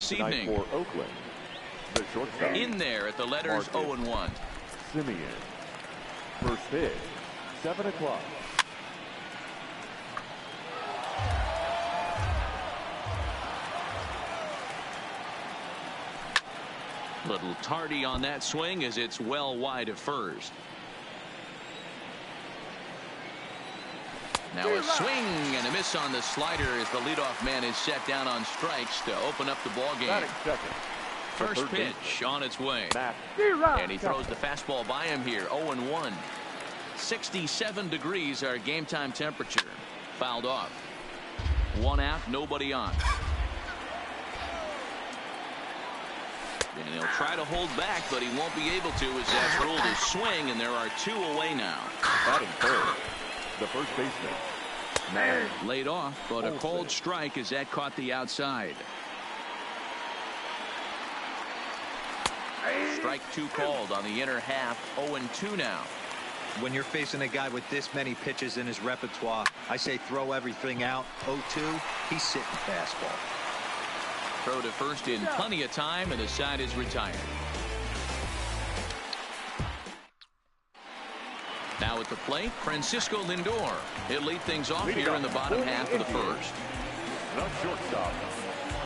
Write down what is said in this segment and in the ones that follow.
this evening. For Oakland, the shortstop. In there at the letters 0-1. Simeon. First pitch, 7 o'clock. Little tardy on that swing as it's well wide of first. Now a swing and a miss on the slider as the leadoff man is set down on strikes to open up the ball game. First pitch on its way. And he throws the fastball by him here. 0-1. 67 degrees our game time temperature. Fouled off. One out, nobody on. And he'll try to hold back, but he won't be able to as that's ruled a swing, and there are 2 away now. Batting third, the first baseman. Laid off, but a cold strike as that caught the outside. Strike 2 called on the inner half. 0-2 now. When you're facing a guy with this many pitches in his repertoire, I say throw everything out. 0-2, he's sitting fastball. Throw to first in plenty of time, and the side is retired. Now at the plate, Francisco Lindor. He'll lead things off here in the bottom half of the first. The shortstop,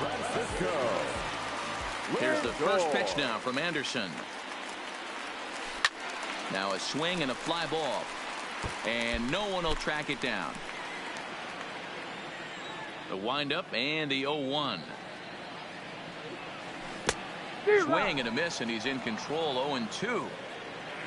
Francisco. Here's the first pitch now from Anderson. Now a swing and a fly ball. And no one will track it down. The windup and the 0-1. Swing and a miss, and he's in control. 0-2.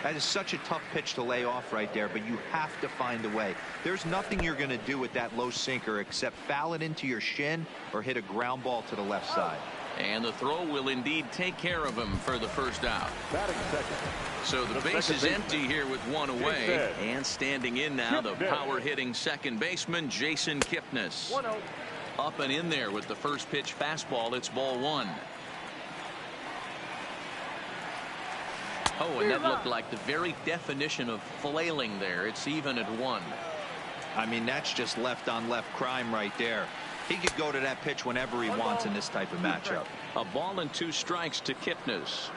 That is such a tough pitch to lay off right there, but you have to find a way. There's nothing you're going to do with that low sinker except foul it into your shin or hit a ground ball to the left side. And the throw will indeed take care of him for the first out. Batting second. So the base is empty here with 1 away. And standing in now, the power-hitting second baseman, Jason Kipnis. Up and in there with the first pitch fastball. It's ball 1. Oh, and that looked like the very definition of flailing there. It's even at 1. I mean, that's just left-on-left crime right there. He could go to that pitch whenever he wants in this type of matchup. A ball and 2 strikes to Kipnis.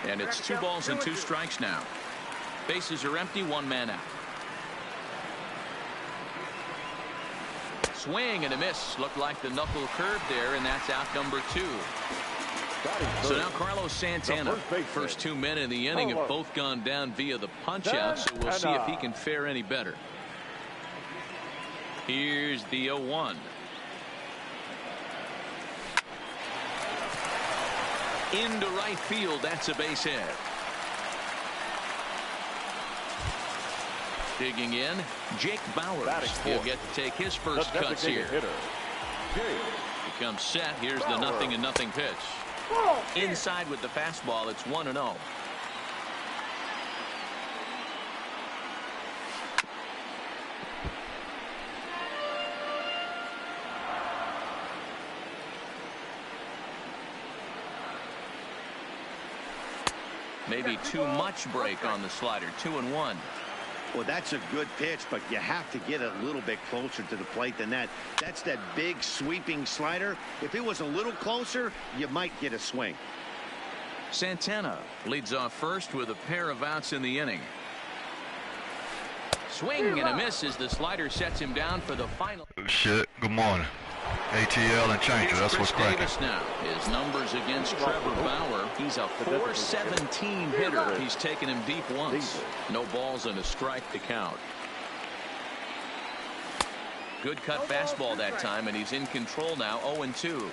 And it's 2 balls and 2 strikes now. Bases are empty, 1 man out. Swing and a miss. Looked like the knuckle curve there, and that's out number 2. So now Carlos Santana. First 2 men in the inning have both gone down via the punch-out, so we'll see if he can fare any better. Here's the 0-1. Into right field. That's a base hit. Digging in, Jake Bauers. He'll get to take his first cuts here. He comes set. Here's the 0-0 pitch. Inside with the fastball. It's 1-0. Maybe too much break on the slider. 2-1. Well, that's a good pitch, but you have to get a little bit closer to the plate than that. That's that big sweeping slider. If it was a little closer, you might get a swing. Santana leads off first with a pair of outs in the inning. Swing and a miss as the slider sets him down for the final. Shit, good morning. ATL and Changer, that's what's cracking. Now, his numbers against Trevor Bauer. He's a .417 hitter. He's taken him deep once. No balls and a strike to count. Good cut fastball that time, and he's in control now. 0-2.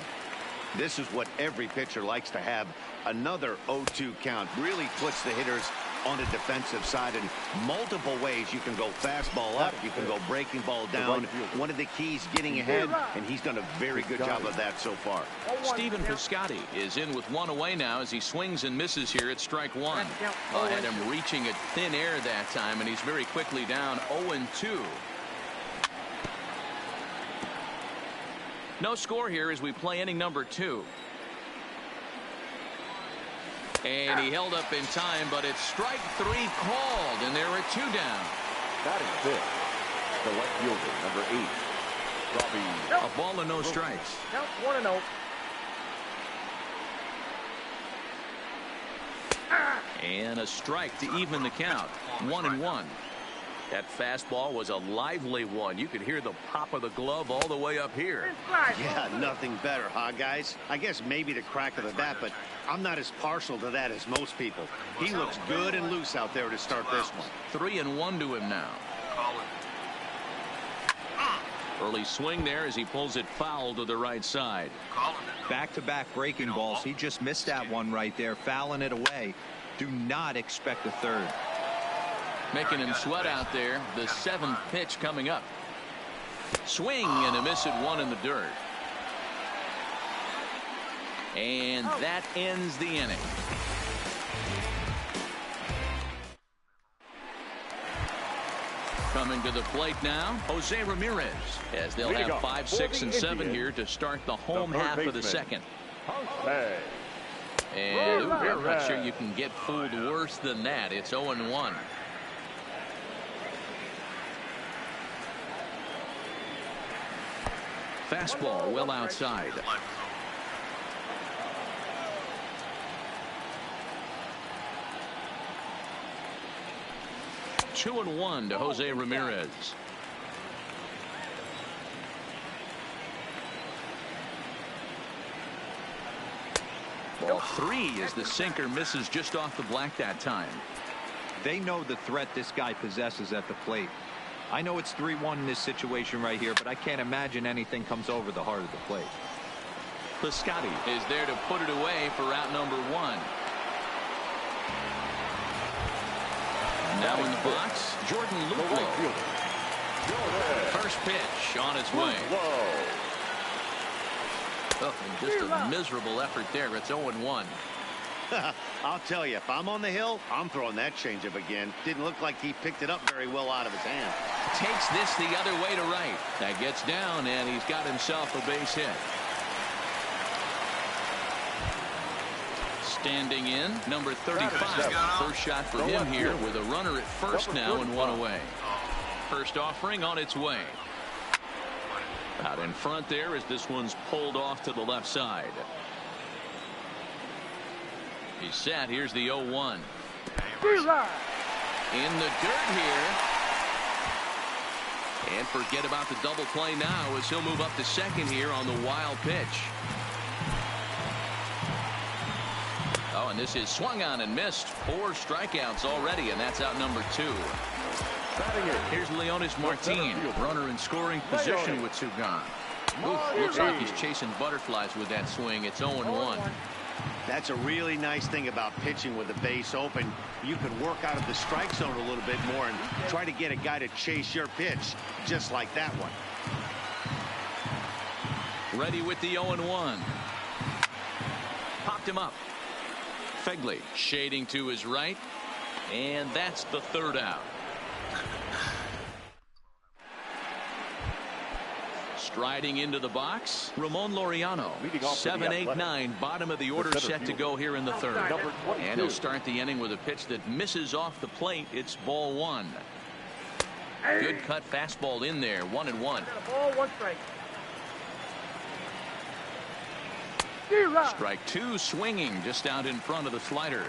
This is what every pitcher likes to have. Another 0-2 count really puts the hitters on the defensive side in multiple ways. You can go fastball up, you can go breaking ball down. One of the keys getting ahead, and he's done a very good job of that so far. Stephen Piscotty is in with 1 away now as he swings and misses here at strike 1. Had him reaching at thin air that time, and he's very quickly down. 0-2. No score here as we play inning number 2. And he held up in time, but it's strike 3 called, and there are 2 down. Batting fifth, the left fielder, number 8, A ball and no strikes. Count 1-0. And a strike to even the count. 1-1. That fastball was a lively one. You could hear the pop of the glove all the way up here. Yeah, nothing better, huh, guys? I guess maybe the crack of the bat, but I'm not as partial to that as most people. He looks good and loose out there to start this one. 3-1 to him now. Early swing there as he pulls it foul to the right side. Back-to-back breaking balls. He just missed that one right there, fouling it away. Do not expect a third. Making him sweat out there. The 7th pitch coming up. Swing and a miss at 1 in the dirt. And that ends the inning. Coming to the plate now, Jose Ramirez, as they'll have 5, 6, and 7 here to start the home half of the second. And I'm not sure you can get fooled worse than that. It's 0-1. Fastball well outside. Two and 1 to Jose Ramirez. Ball 3 as the sinker misses just off the black that time. They know the threat this guy possesses at the plate. I know it's 3-1 in this situation right here, but I can't imagine anything comes over the heart of the plate. Piscotty is there to put it away for out number 1. Now in the box, Jordan Luplow. First pitch on its way. Oh, and just a miserable effort there. It's 0-1. I'll tell you, if I'm on the hill, I'm throwing that changeup again. Didn't look like he picked it up very well out of his hand. Takes this the other way to right. That gets down, and he's got himself a base hit. Standing in, number 35. First shot for him here with a runner at first now and 1 away. First offering on its way. Out in front there as this one's pulled off to the left side. He's set. Here's the 0-1. In the dirt here. And forget about the double play now as he'll move up to second here on the wild pitch. Oh, and this is swung on and missed. 4 strikeouts already, and that's out number 2. Here's Leonis Martin, runner in scoring position with 2 gone. Looks like he's chasing butterflies with that swing. It's 0-1. That's a really nice thing about pitching with the base open. You can work out of the strike zone a little bit more and try to get a guy to chase your pitch, just like that one. Ready with the 0-1. Popped him up. Fegley shading to his right, and that's the 3rd out. Striding into the box, Ramon Laureano. 7, 8, 9, bottom of the order set to go here in the 3rd. And he'll start the inning with a pitch that misses off the plate. It's ball 1. Good cut fastball in there. 1-1. Ball 1 strike. Strike 2 swinging just out in front of the slider.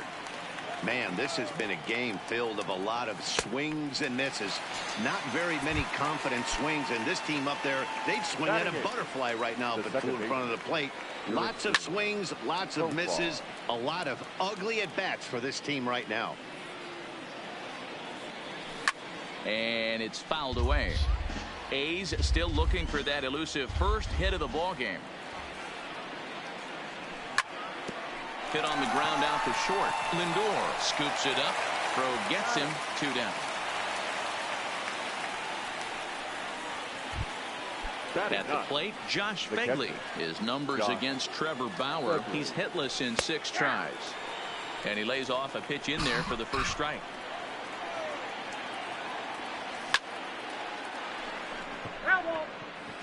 Man, this has been a game filled of a lot of swings and misses. Not very many confident swings, and this team up there, they'd swing at a butterfly right now if it flew in front of the plate. Lots of swings, lots of misses, a lot of ugly at-bats for this team right now. And it's fouled away. A's still looking for that elusive first hit of the ball game. Hit on the ground out to short. Lindor scoops it up. Throw gets him. 2 down. At the plate, Josh Fegley. His numbers against Trevor Bauer. He's hitless in 6 tries. And he lays off a pitch in there for the first strike.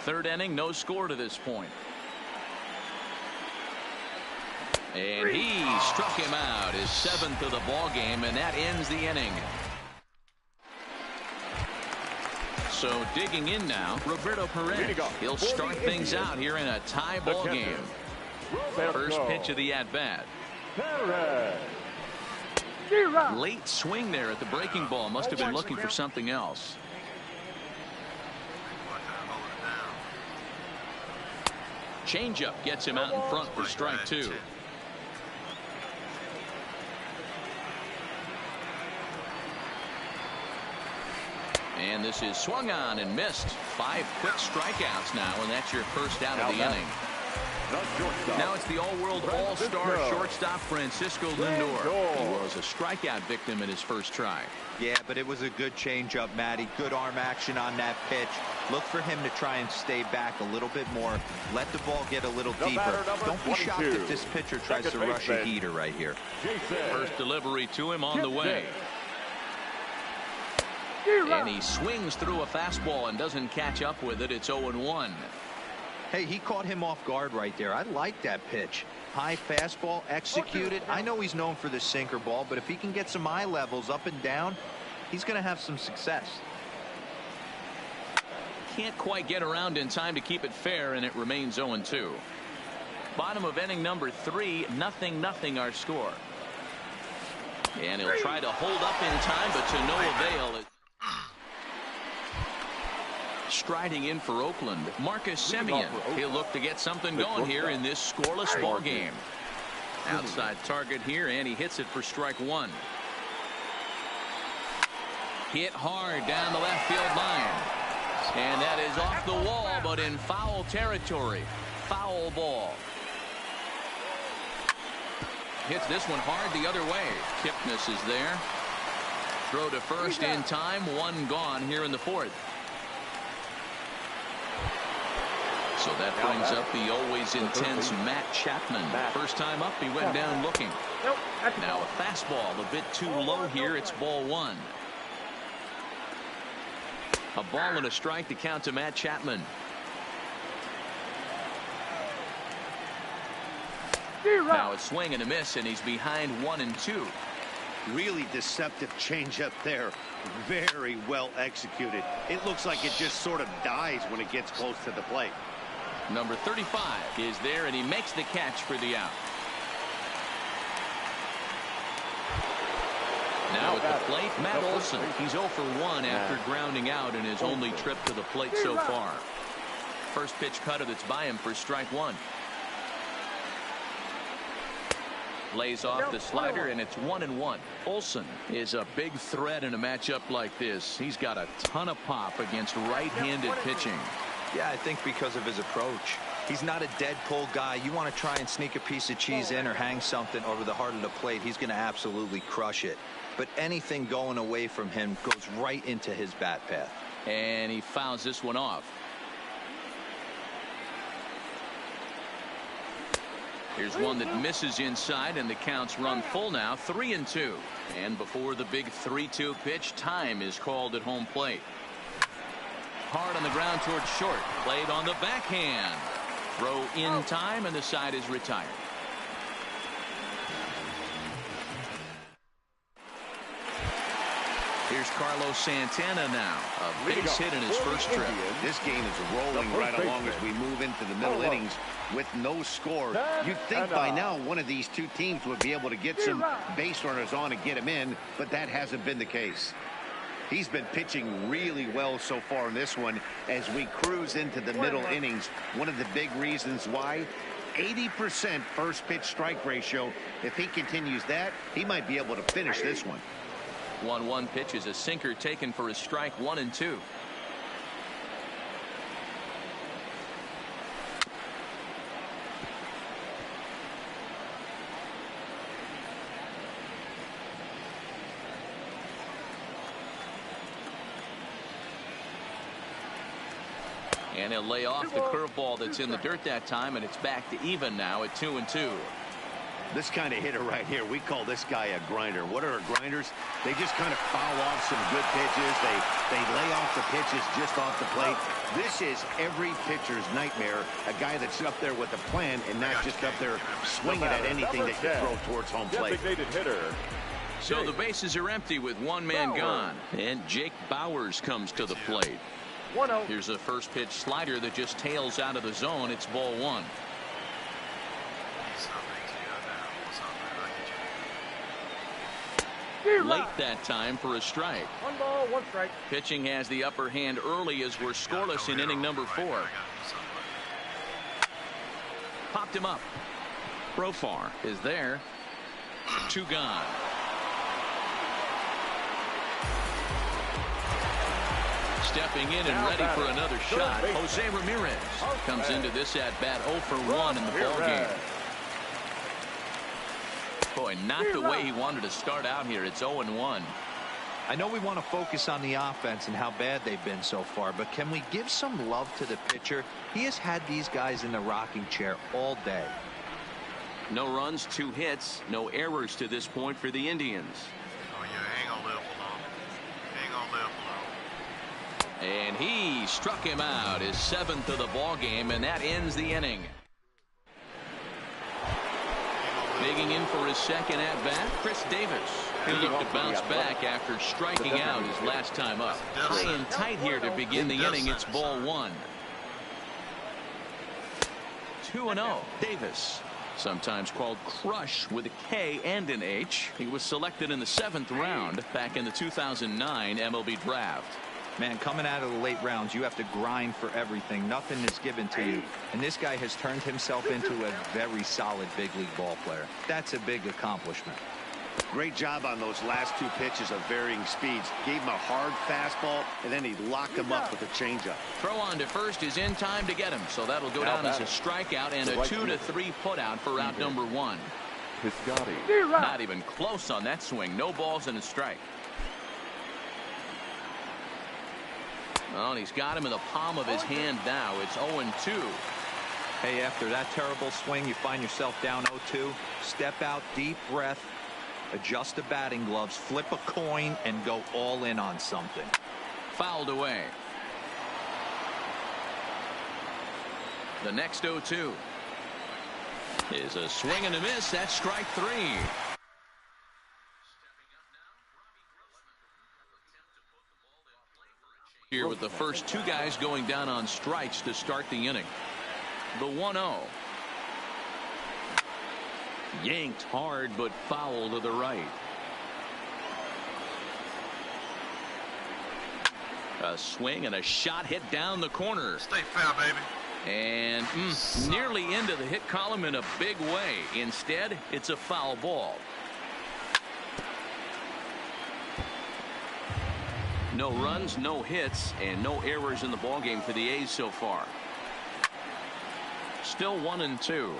Third inning, no score to this point. And he struck him out, his 7th of the ball game, and that ends the inning. So digging in now, Roberto Perez. He'll start things out here in a tie ball game. First pitch of the at-bat. Late swing there at the breaking ball. Must have been looking for something else. Changeup gets him out in front for strike two. And this is swung on and missed. 5 quick strikeouts now, and that's your first out of the inning. Now it's the all-world all-star shortstop Francisco Lindor. He was a strikeout victim in his first try. Yeah, but it was a good changeup, Matty. Good arm action on that pitch. Look for him to try and stay back a little bit more. Let the ball get a little deeper. Don't be shocked if this pitcher tries to rush a heater right here. First delivery to him on the way. And he swings through a fastball and doesn't catch up with it. It's 0-1. Hey, he caught him off guard right there. I like that pitch. High fastball executed. I know he's known for the sinker ball, but if he can get some eye levels up and down, he's going to have some success. Can't quite get around in time to keep it fair, and it remains 0-2. Bottom of inning number 3, 0-0 our score. And he'll try to hold up in time, but to no avail. Striding in for Oakland, Marcus Semien. He'll look to get something going here in this scoreless ball game. Outside target here, and he hits it for strike 1. Hit hard down the left field line. And that is off the wall, but in foul territory. Foul ball. Hits this one hard the other way. Kipnis is there. Throw to first in time. 1 gone here in the 4th. So that brings up the always intense Matt Chapman. First time up, he went down looking. Now a fastball a bit too low here. It's ball 1. A ball and a strike to count to Matt Chapman. Now a swing and a miss, and he's behind 1-2. Really deceptive changeup there. Very well executed. It looks like it just sort of dies when it gets close to the plate. Number 35 is there, and he makes the catch for the out. Now at the plate, Matt Olson. He's 0 for 1 after grounding out in his only trip to the plate so far. First pitch cutter that's by him for strike 1. Lays off the slider, and it's 1-1. Olson is a big threat in a matchup like this. He's got a ton of pop against right-handed pitching. Yeah, I think because of his approach. He's not a dead pull guy. You want to try and sneak a piece of cheese in or hang something over the heart of the plate, he's going to absolutely crush it. But anything going away from him goes right into his bat path. And he fouls this one off. Here's one that misses inside, and the count's run full now, 3-2. And before the big 3-2 pitch, time is called at home plate. Hard on the ground towards short. Played on the backhand. Throw in time, and the side is retired. Here's Carlos Santana now. A base hit in his first trip. This game is rolling right along as we move into the middle innings with no score. You'd think by now one of these two teams would be able to get some base runners on and get him in, but that hasn't been the case. He's been pitching really well so far in this one as we cruise into the middle innings. One of the big reasons why, 80% first pitch strike ratio. If he continues that, he might be able to finish this one. 1-1 pitch is a sinker taken for a strike, 1-2. And he'll lay off the curveball that's in the dirt that time, and it's back to even now at 2-2. This kind of hitter right here, we call this guy a grinder. What are grinders? They just kind of foul off some good pitches. They lay off the pitches just off the plate. This is every pitcher's nightmare. A guy that's up there with a plan and not just up there swinging at anything that can throw towards home plate. So the bases are empty with one man gone, and Jake Bauers comes to the plate. 1-0. Here's a first pitch slider that just tails out of the zone. It's ball one. Late that time for a strike. 1 ball, 1 strike. Pitching has the upper hand early as we're scoreless in inning number 4. Popped him up. Profar is there. 2 gone. Stepping in and ready for another shot. Jose Ramirez comes into this at bat 0 for 1 in the ball game. Boy, not the way he wanted to start out here. It's 0-1. I know we want to focus on the offense and how bad they've been so far, but can we give some love to the pitcher? He has had these guys in the rocking chair all day. No runs, 2 hits, no errors to this point for the Indians. Oh, yeah, ain't gonna live for long. Ain't gonna live for long. And he struck him out, his 7th of the ball game, and that ends the inning. Digging in for his second at-bat, Chris Davis. He looked to bounce back after striking out his last time up. High and tight here to begin the inning. It's ball 1. 2-0. Davis, sometimes called Crush with a K and an H. He was selected in the 7th round back in the 2009 MLB draft. Man, coming out of the late rounds, you have to grind for everything. Nothing is given to you. And this guy has turned himself into a very solid big league ball player. That's a big accomplishment. Great job on those last 2 pitches of varying speeds. Gave him a hard fastball, and then he locked him up with a changeup. Throw on to first is in time to get him, so that'll go down as a strikeout and a 2-3 putout for out number 1. Not even close on that swing. No balls and a strike. Well, and he's got him in the palm of his hand now. It's 0-2. Hey, after that terrible swing, you find yourself down 0-2. Step out, deep breath, adjust the batting gloves, flip a coin, and go all in on something. Fouled away. The next 0-2 is a swing and a miss. That's strike 3. Here with the first 2 guys going down on strikes to start the inning. The 1-0. Yanked hard but foul to the right. A swing and a shot hit down the corner. Stay fair, baby. And nearly into the hit column in a big way. Instead, it's a foul ball. No runs, no hits, and no errors in the ballgame for the A's so far. Still 1-2.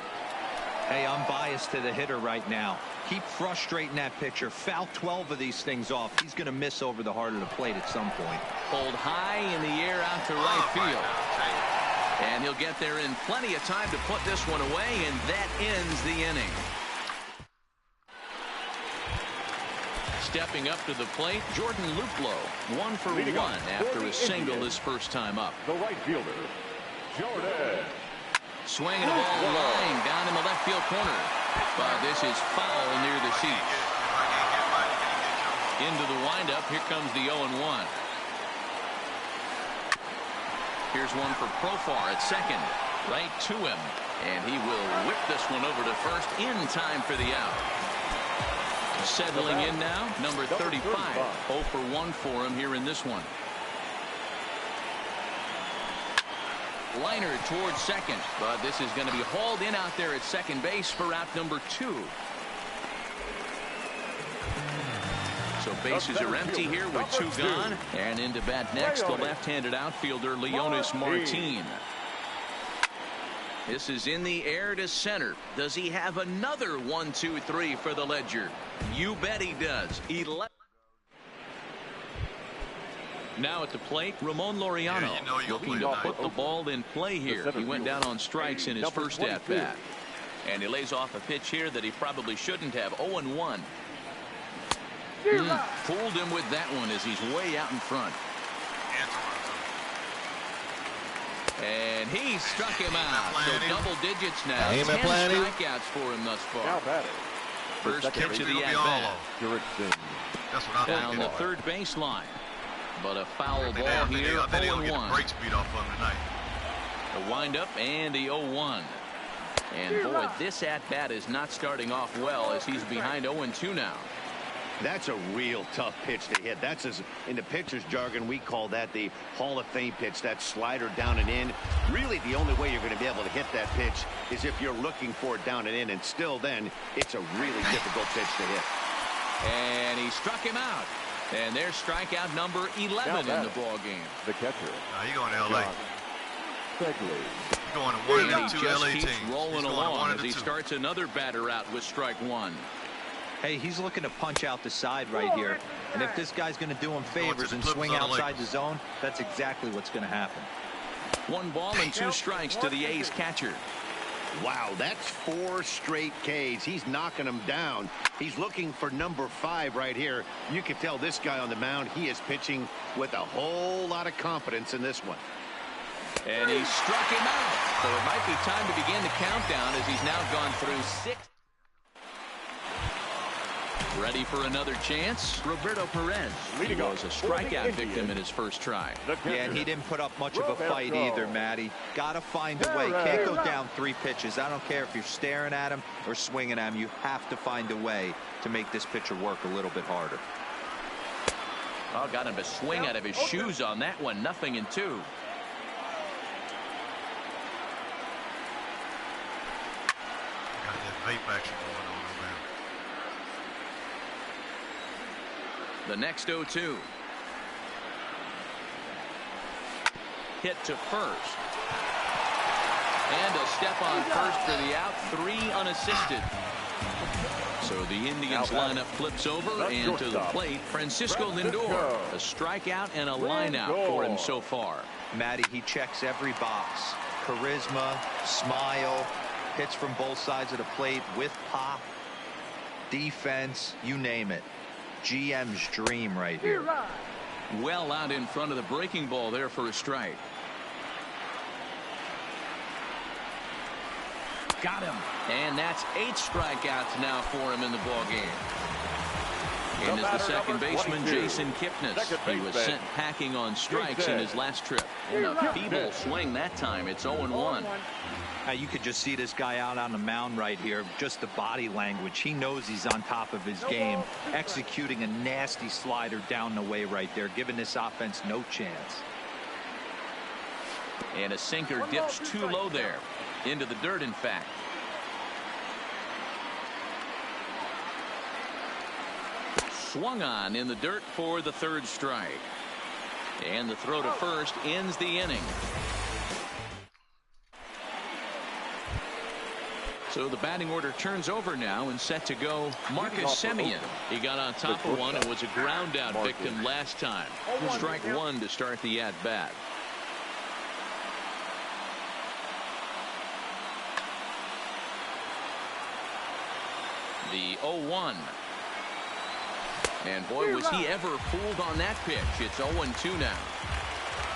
Hey, I'm biased to the hitter right now. Keep frustrating that pitcher. Foul 12 of these things off. He's going to miss over the heart of the plate at some point. Pulled high in the air out to right field. And he'll get there in plenty of time to put this one away, and that ends the inning. Stepping up to the plate, Jordan Luplow, 1 for 1 after a single his first time up. The right fielder, Jordan. Swinging a ball line down in the left field corner. But this is foul near the seats. Into the windup, here comes the 0-1. Here's one for Profar at second. Right to him. And he will whip this one over to first in time for the out. Settling in now, number 35. 0 for 1 for him here in this one. Liner towards second, but this is going to be hauled in out there at second base for out number 2. So bases are empty here with 2 gone. And into bat next, the left-handed outfielder, Leonis Martin. This is in the air to center. Does he have another 1-2-3 for the Ledger? You bet he does. 11. Now at the plate, Ramon Laureano looking to put the ball in play here. He went down on strikes in his first at-bat. And he lays off a pitch here that he probably shouldn't have. 0-1. Fooled him with that one as he's way out in front. And he struck him out. So double digits now. 10 strikeouts for him thus far. First pitch of the at-bat. That's what I down the third baseline. But a foul ball here, I think they're going to get 0-1. the brakes beat off of him tonight. A windup and the 0-1. And boy, this at-bat is not starting off well as he's behind 0-2 now. That's a real tough pitch to hit. That's, in the pitcher's jargon, we call that the Hall of Fame pitch. That slider down and in. Really, the only way you're going to be able to hit that pitch is if you're looking for it down and in. And still then, it's a really difficult pitch to hit. And he struck him out. And there's strikeout number 11 in the ball game. The catcher. He's going to L.A. He's going to one And of he the two just LA keeps teams. rolling along as he starts another batter out with strike one. Hey, he's looking to punch out the side right here. And if this guy's going to do him favors and swing outside the zone, that's exactly what's going to happen. 1 ball and 2 strikes to the A's catcher. Wow, that's 4 straight Ks. He's knocking them down. He's looking for number 5 right here. You can tell this guy on the mound, he is pitching with a whole lot of confidence in this one. And he struck him out. So it might be time to begin the countdown as he's now gone through 6. Ready for another chance? Roberto Perez. He was a strikeout victim in his first try. Yeah, and he didn't put up much of a fight either, Matty. Got to find a way. Can't go down 3 pitches. I don't care if you're staring at him or swinging at him. You have to find a way to make this pitcher work a little bit harder. Oh, got him to swing out of his shoes on that one. 0-2. Got that vape action going on over there. The next 0-2. Hit to first. And a step on first for the out. 3 unassisted. So the Indians lineup flips over, and to the plate, Francisco Lindor. A strikeout and a lineout for him so far. Matty, he checks every box. Charisma, smile, hits from both sides of the plate with pop, defense, you name it. GM's dream right here. Well out in front of the breaking ball there for a strike. Got him. And that's 8 strikeouts now for him in the ball game. In is the second baseman, Jason Kipnis. He was sent packing on strikes in his last trip. And a feeble swing that time. It's 0-1. Now you could just see this guy out on the mound right here. Just the body language. He knows he's on top of his game. Executing a nasty slider down the way right there, giving this offense no chance. And a sinker dips too low there. Into the dirt, in fact. Swung on in the dirt for the 3rd strike. And the throw to first ends the inning. So the batting order turns over now and set to go Marcus Semien. He got on top of one and was a ground out victim last time. Strike 1 to start the at bat. The 0-1. And boy, was he ever fooled on that pitch. It's 0-2 now.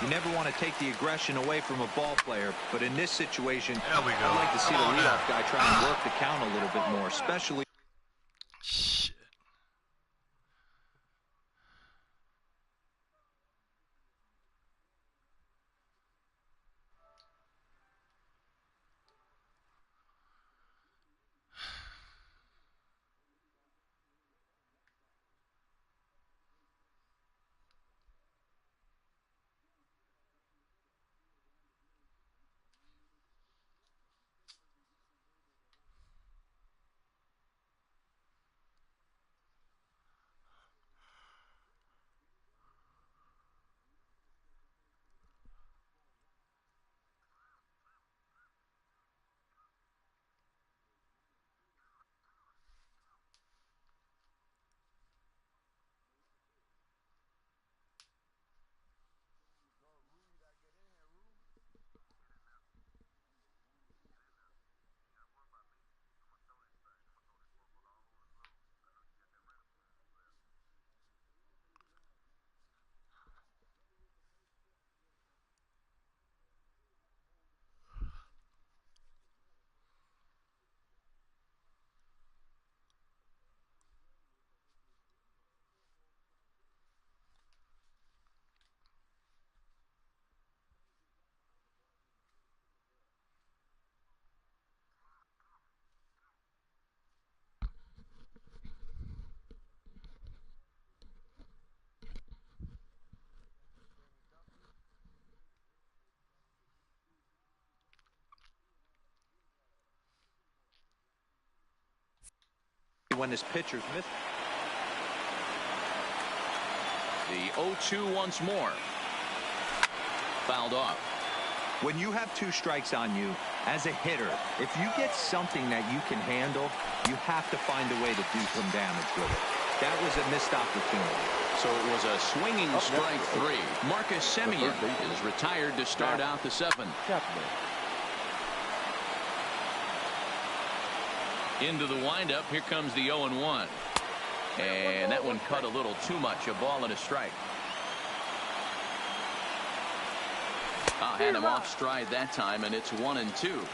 You never want to take the aggression away from a ball player, but in this situation, There we go. I'd like to see the leadoff guy try and work the count a little bit more, especially. Shit. when his pitchers miss. The 0-2 once more. Fouled off. When you have 2 strikes on you, as a hitter, if you get something that you can handle, you have to find a way to do some damage with it. That was a missed opportunity. So it was a swinging strike 3. Marcus Semien is retired to start out the 7th. Into the windup. Here comes the 0-1. And that one cut a little too much. A ball and a strike. Had him off stride that time, and it's 1-2.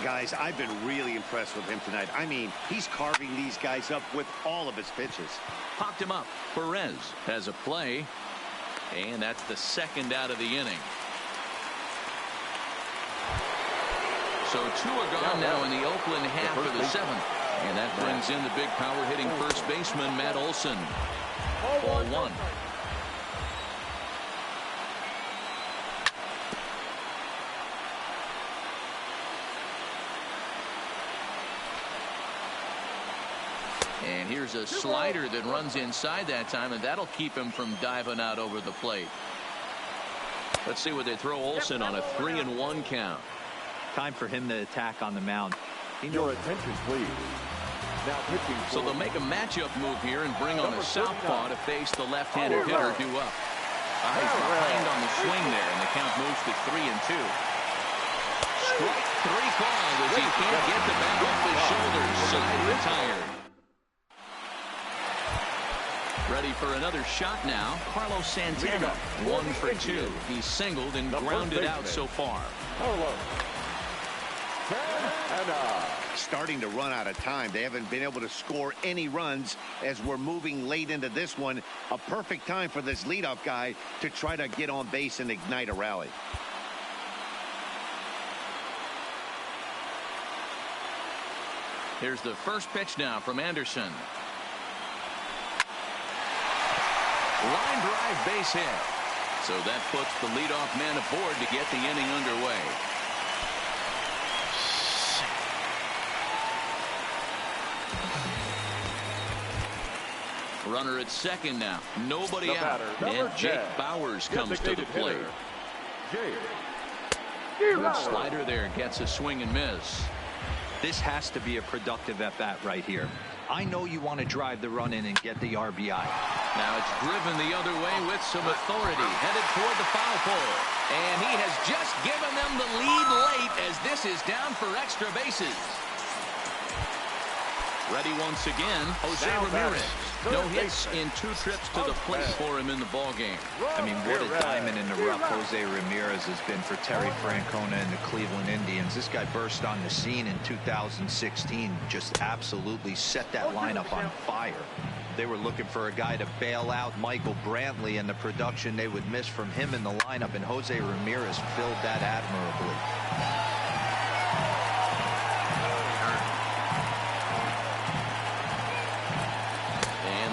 Guys, I've been really impressed with him tonight. I mean, he's carving these guys up with all of his pitches. Popped him up. Perez has a play, and that's the 2nd out of the inning. So 2 are gone now in the Oakland half of the 7th. And that brings in the big power hitting first baseman, Matt Olson. Ball 1. And here's a slider that runs inside that time, and that'll keep him from diving out over the plate. Let's see what they throw Olson on a 3-1 count. Time for him to attack on the mound. Your attention, please. Now pitching. So they'll make a matchup move here and bring on a southpaw to face the left-handed hitter due up. He's behind on the swing there, and the count moves to 3-2. Strike 3 called as he can't get the bat off his shoulders. Side retired. Ready for another shot now. Carlos Santana, 1 for 2. He's singled and grounded out so far. Starting to run out of time. They haven't been able to score any runs as we're moving late into this one. A perfect time for this leadoff guy to try to get on base and ignite a rally. Here's the first pitch now from Anderson. Line drive, base hit. So that puts the leadoff man aboard to get the inning underway. Runner at second now. Nobody out. And Jake Bauers comes to the plate. Good slider there. Gets a swing and miss. This has to be a productive at-bat right here. I know you want to drive the run in and get the RBI. Now it's driven the other way with some authority. Headed toward the foul pole. And he has just given them the lead late as this is down for extra bases. Ready once again, Jose Ramirez. No hits in 2 trips to the plate for him in the ballgame. I mean, what a diamond in the rough Jose Ramirez has been for Terry Francona and the Cleveland Indians. This guy burst on the scene in 2016, just absolutely set that lineup on fire. They were looking for a guy to bail out Michael Brantley, and the production they would miss from him in the lineup, and Jose Ramirez filled that admirably.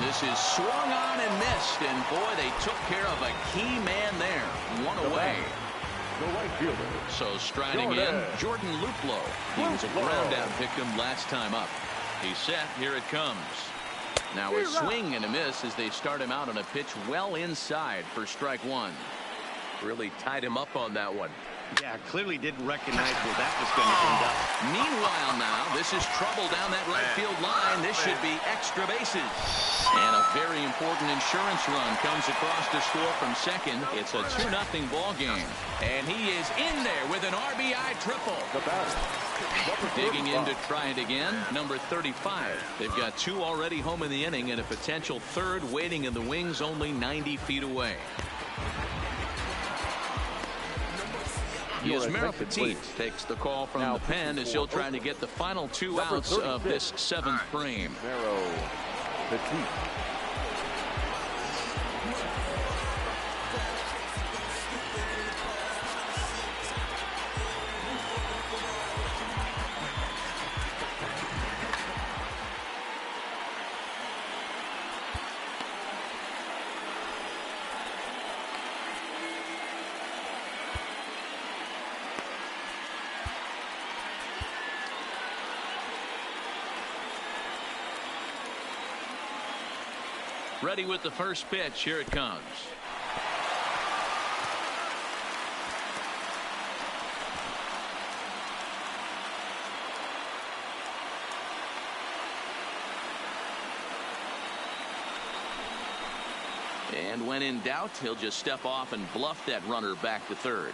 This is swung on and missed, and boy, they took care of a key man there. 1 away. The right fielder. So striding in, Jordan Luplow. He was a ground out victim last time up. He's set. Here it comes. Now a swing and a miss as they start him out on a pitch well inside for strike 1. Really tied him up on that one. Yeah, clearly didn't recognize where that was going to end up. Meanwhile now, this is trouble down that right field line. This should be extra bases. And a very important insurance run comes across to score from second. It's a 2-0 ball game. And he is in there with an RBI triple. Digging in to try it again, number 35. They've got 2 already home in the inning and a potential 3rd waiting in the wings only 90 feet away. Yasmera Petit takes the call from the pen as he'll try to get the final 2 outs of this 7th frame. Ready with the first pitch. Here it comes. And when in doubt, he'll just step off and bluff that runner back to third.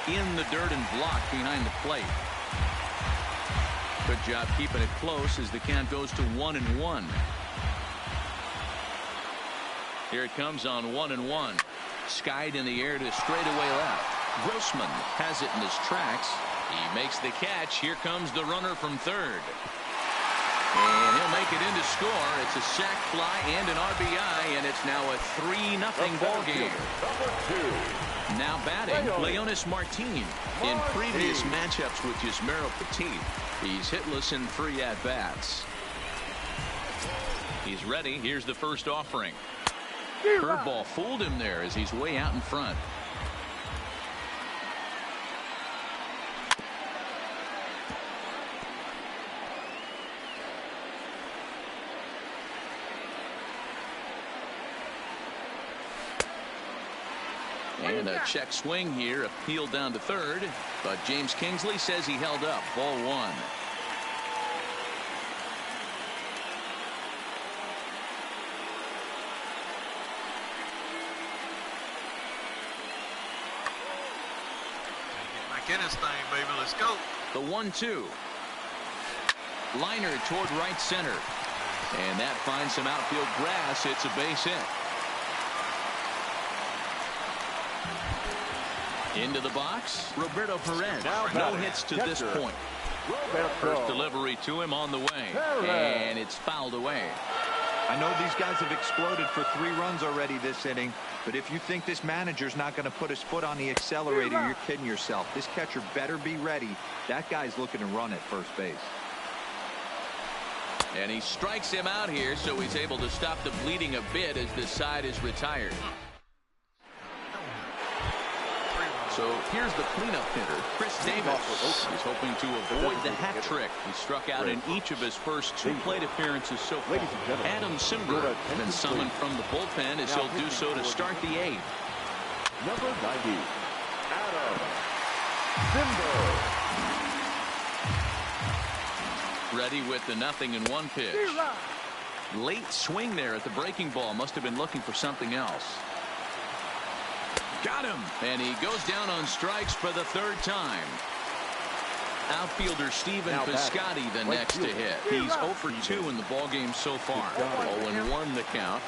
In the dirt and blocked behind the plate. Good job keeping it close as the count goes to 1-1. Here it comes on 1-1. Skied in the air to straightaway left. Grossman has it in his tracks. He makes the catch. Here comes the runner from third. And he'll make it in to score. It's a sac fly and an RBI, and it's now a 3-0 ball game. Now batting, Leonis Martin. In previous matchups with Yusmeiro Petit, he's hitless in 3 at-bats. He's ready. Here's the first offering. Curveball fooled him there as he's way out in front. And a check swing here, appealed down to third, but James Kingsley says he held up. Ball 1. McInnes thing, baby. Let's go. The 1-2. Liner toward right center. And that finds some outfield grass. It's a base hit. Into the box, Roberto Perez. No hits to this point. First delivery to him on the way. And it's fouled away. I know these guys have exploded for 3 runs already this inning, but if you think this manager's not going to put his foot on the accelerator, you're kidding yourself. This catcher better be ready. That guy's looking to run at first base. And he strikes him out here, so he's able to stop the bleeding a bit as this side is retired. So here's the cleanup hitter, Chris Davis. He's hoping to avoid the hat trick. He struck out in each of his first 2 plate appearances so far. Adam Simber has been summoned from the bullpen as he'll do so to start the 8th. Number 90, Adam Simber. Ready with the 0-1 pitch. Late swing there at the breaking ball. Must have been looking for something else. Got him, and he goes down on strikes for the 3rd time. Outfielder Stephen Piscotty the next to hit. He's 0 for 2 in the ballgame so far. 0-1 the count.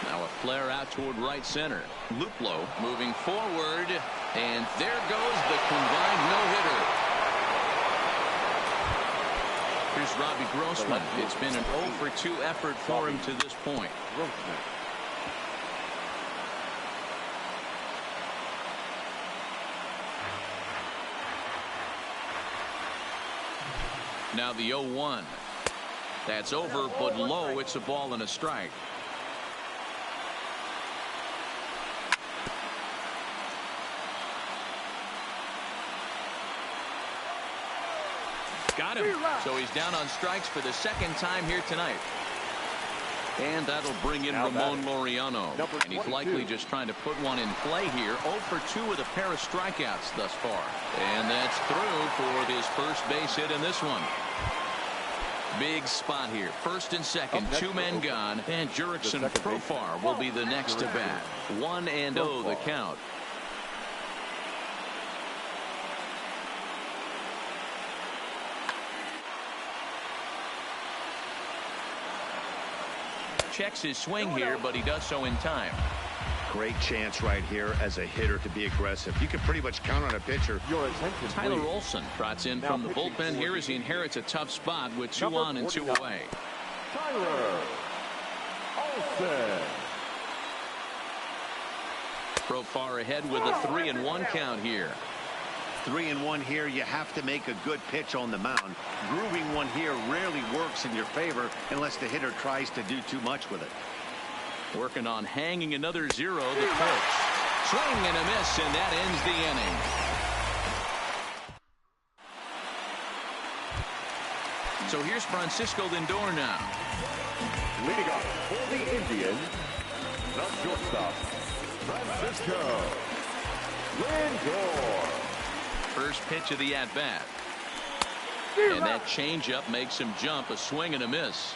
Now a flare out toward right center. Luplow moving forward, and there goes the combined no-hitter. Here's Robbie Grossman. It's been an 0 for 2 effort for him to this point. Now the 0-1. That's over, but low. It's a ball and a strike. Got him. So he's down on strikes for the 2nd time here tonight. And that'll bring in Ramon Laureano. And he's likely just trying to put one in play here. 0 for 2 with a pair of strikeouts thus far. And that's through for his first base hit in this one. Big spot here. 1st and 2nd, 2 men gone. And Jurickson Profar will be the next to bat. 1-0 the count. Checks his swing here, but he does so in time. Great chance right here as a hitter to be aggressive. You can pretty much count on a pitcher. Tyler Olson trots in from the bullpen here as he inherits a tough spot with 2 on and 2 away. Tyler Olson. Profar ahead with a 3-1 count here. 3-1 here. You have to make a good pitch on the mound. Grooving one here rarely works in your favor unless the hitter tries to do too much with it. Working on hanging another 0. The pitch. Swing and a miss, and that ends the inning. So here's Francisco Lindor now. Leading off for the Indians, the shortstop, Francisco Lindor. First pitch of the at-bat. And that changeup makes him jump. A swing and a miss.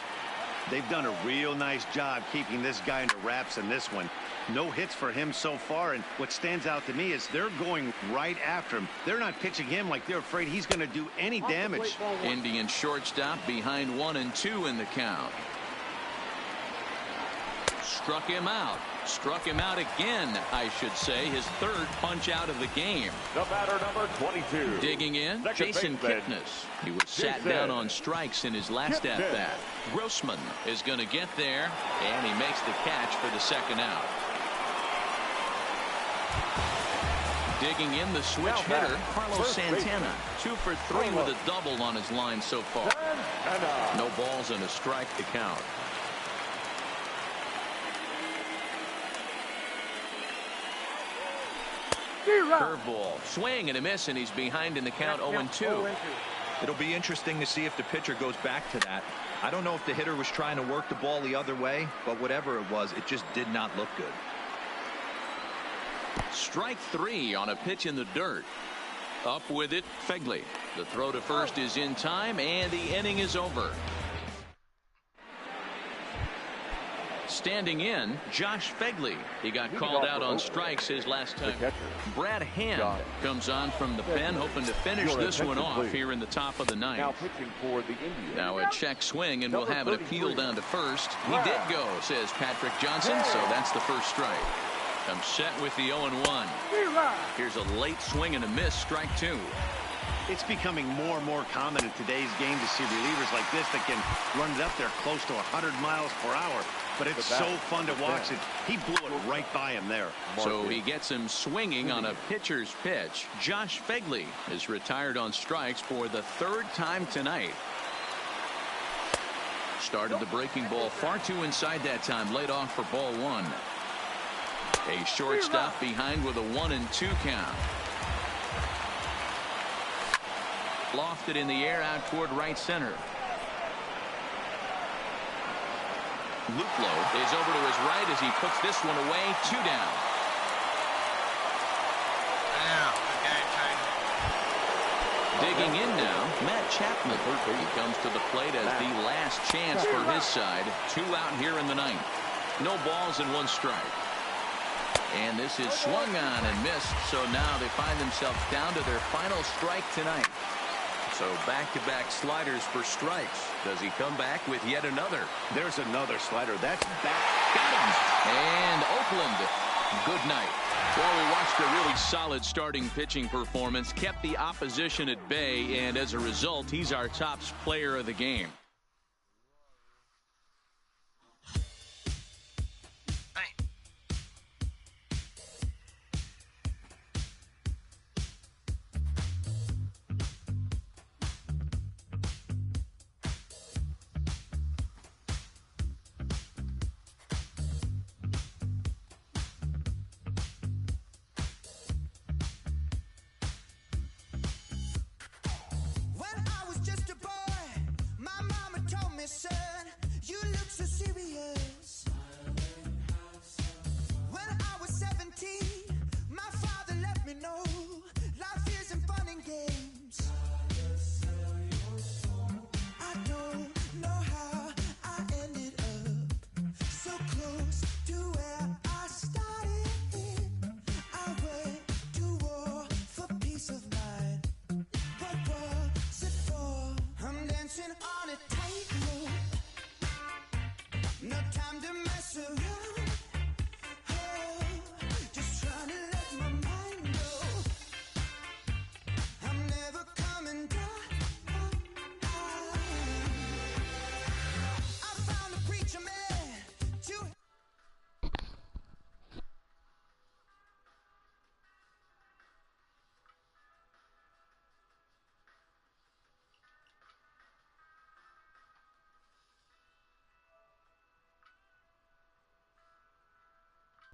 They've done a real nice job keeping this guy under wraps in this one. No hits for him so far, and what stands out to me is they're going right after him. They're not pitching him like they're afraid he's going to do any damage. Indian shortstop behind 1-2 in the count. Struck him out. Struck him out again, I should say. His third punch out of the game. The batter, number 22. Digging in, Jason Kipnis. He was sat down on strikes in his last at-bat. Grossman is going to get there, and he makes the catch for the second out. Digging in, the switch hitter, Carlos Santana. 2 for 3 with a double on his line so far. No balls and a strike to count. Curveball, swing and a miss, and he's behind in the count. 0-2. It'll be interesting to see if the pitcher goes back to that. I don't know if the hitter was trying to work the ball the other way, but whatever it was, it just did not look good. Strike 3 on a pitch in the dirt. Up with it, Fegley. The throw to first is in time, and the inning is over. Standing in, Josh Fegley. He got called out on strikes his last time. Brad Hand comes on from the pen, hoping to finish this one off here in the top of the ninth. Now pitching for the Indians. Now a check swing, and we'll have an appeal down to first. He did go, says Patrick Johnson, so that's the first strike. I'm set with the 0-1. Here's a late swing and a miss, strike 2. It's becoming more and more common in today's game to see relievers like this that can run it up there close to 100 miles per hour. But it's so fun to watch it. He blew it right by him there. So he gets him swinging on a pitcher's pitch. Josh Fegley is retired on strikes for the 3rd time tonight. Started the breaking ball far too inside that time. Laid off for ball 1. A shortstop behind with a 1-2 count. Lofted in the air out toward right center. Luplow is over to his right as he puts this one away. 2 down. Yeah, good game changer. Digging in now, Matt Chapman. He comes to the plate as the last chance for his side. 2 out here in the 9th. No balls and 1 strike. And this is swung on and missed. So now they find themselves down to their final strike tonight. So back-to-back sliders for strikes. Does he come back with yet another? There's another slider. That's back. Got him. And Oakland, good night. Well, we watched a really solid starting pitching performance, kept the opposition at bay, and as a result, he's our top player of the game.